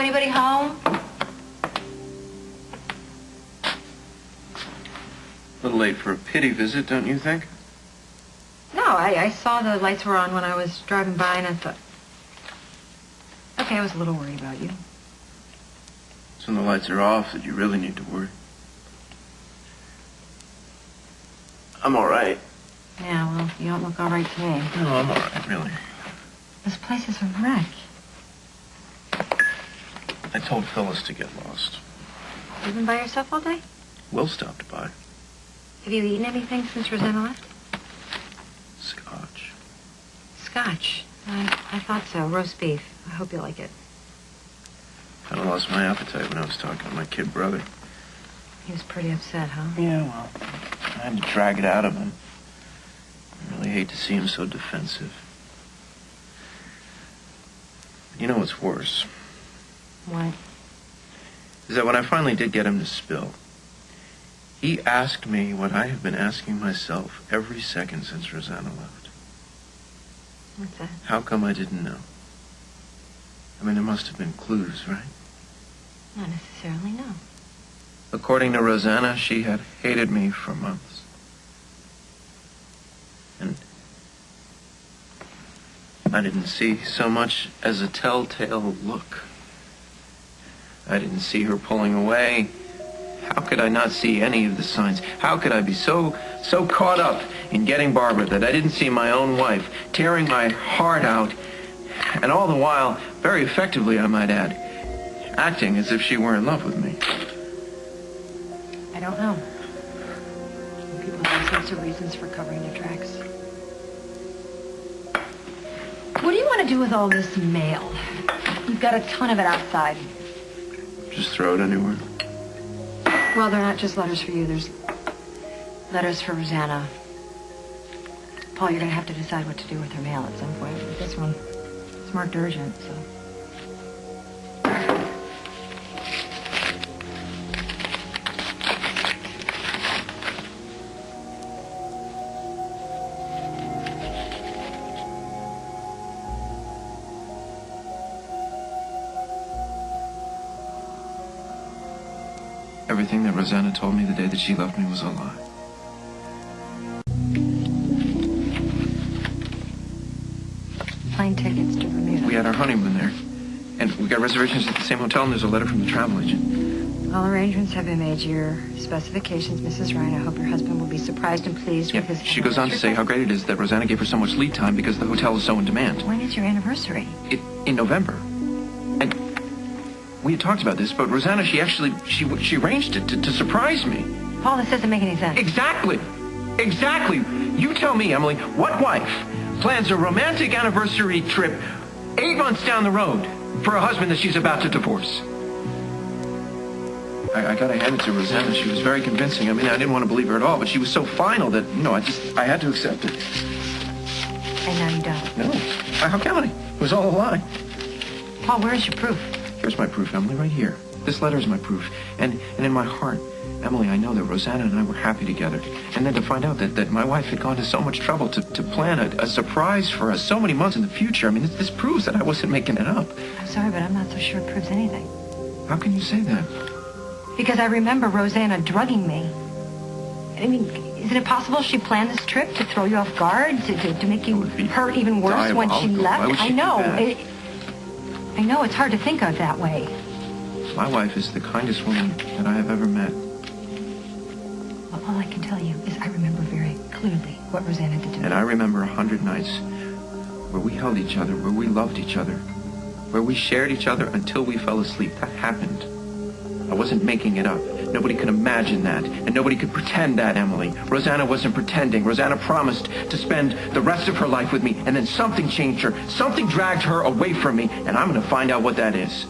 Anybody home? A little late for a pity visit, don't you think? No, I saw the lights were on when I was driving by, and I thought... Okay, I was a little worried about you. It's when the lights are off that you really need to worry. I'm all right. Yeah, well, you don't look all right today. No, I'm all right, really. This place is a wreck. I told Phyllis to get lost. You been by yourself all day? Will stopped by. Have you eaten anything since Rosanna left? Scotch. Scotch. I thought so. Roast beef. I hope you like it. Kind of lost my appetite when I was talking to my kid brother. He was pretty upset, huh? Yeah, well, I had to drag it out of him. I really hate to see him so defensive. You know what's worse? What? Is that when I finally did get him to spill, he asked me what I have been asking myself every second since Rosanna left. What's that? How come I didn't know? I mean, there must have been clues, right? Not necessarily, no. According to Rosanna, she had hated me for months. And I didn't see so much as a telltale look. I didn't see her pulling away. How could I not see any of the signs? How could I be so caught up in getting Barbara that I didn't see my own wife tearing my heart out, and all the while, very effectively, I might add, acting as if she were in love with me? I don't know. People have all sorts of reasons for covering their tracks. What do you want to do with all this mail? You've got a ton of it outside. Just throw it anywhere. Well, they're not just letters for you. There's letters for Rosanna. Paul, you're going to have to decide what to do with her mail at some point. But this one, it's marked urgent, so... Everything that Rosanna told me the day that she left me was a lie. Plane tickets to Bermuda. We had our honeymoon there. And we got reservations at the same hotel, and there's a letter from the travel agent. All arrangements have been made to your specifications, Mrs. Ryan. I hope your husband will be surprised and pleased with his... She goes on to say how great it is that Rosanna gave her so much lead time because the hotel is so in demand. When is your anniversary? In November. And we had talked about this, but Rosanna, she arranged it to surprise me. Paul, this doesn't make any sense. Exactly. You tell me, Emily, what wife plans a romantic anniversary trip 8 months down the road for a husband that she's about to divorce? I gotta hand it to Rosanna. She was very convincing. I mean, I didn't want to believe her at all, but she was so final that, I had to accept it. And now you don't. No. How can I? It was all a lie. Paul, where's your proof? Here's my proof, Emily, right here. This letter is my proof. And in my heart, Emily, I know that Rosanna and I were happy together. And then to find out that my wife had gone to so much trouble to plan a surprise for us so many months in the future. I mean, this proves that I wasn't making it up. I'm sorry, but I'm not so sure it proves anything. How can you say that? Because I remember Rosanna drugging me. I mean, isn't it possible she planned this trip to throw you off guard, to make you hurt even worse when she left? Why would she do that? I know it's hard to think of that way. My wife is the kindest woman that I have ever met. Well, all I can tell you is I remember very clearly what Rosanna did to me. And I remember 100 nights where we held each other, where we loved each other, where we shared each other until we fell asleep. That happened. I wasn't making it up. Nobody could imagine that, and nobody could pretend that, Emily. Rosanna wasn't pretending. Rosanna promised to spend the rest of her life with me, and then something changed her. Something dragged her away from me, and I'm going to find out what that is.